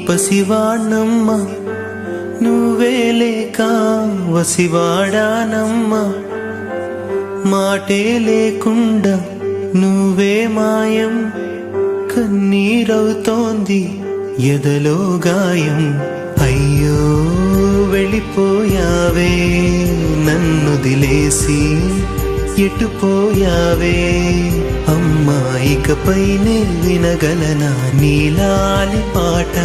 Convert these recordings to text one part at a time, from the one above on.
పసివాణ్ణమ్మ నువ్వే లేక వసివాడానమ్మా మాటే లేకుండా నువ్వే మాయం కన్నీరవుతోంది ఎదలో గాయం అయ్యో వెళ్ళిపోయావే నన్నుదిలేసి ఎటుపోయావే అమ్మా ఇకపైనే వినగలనా నీలాలి పాట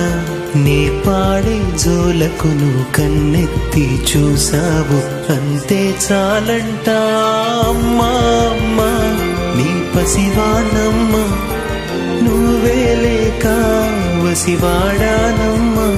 నే పాడే జోలకు నువ్వు కన్నెత్తి చూసావు అంతే చాలంట అమ్మా అమ్మా నీ పసివానమ్మా నువ్వే లేక వసివాడానమ్మా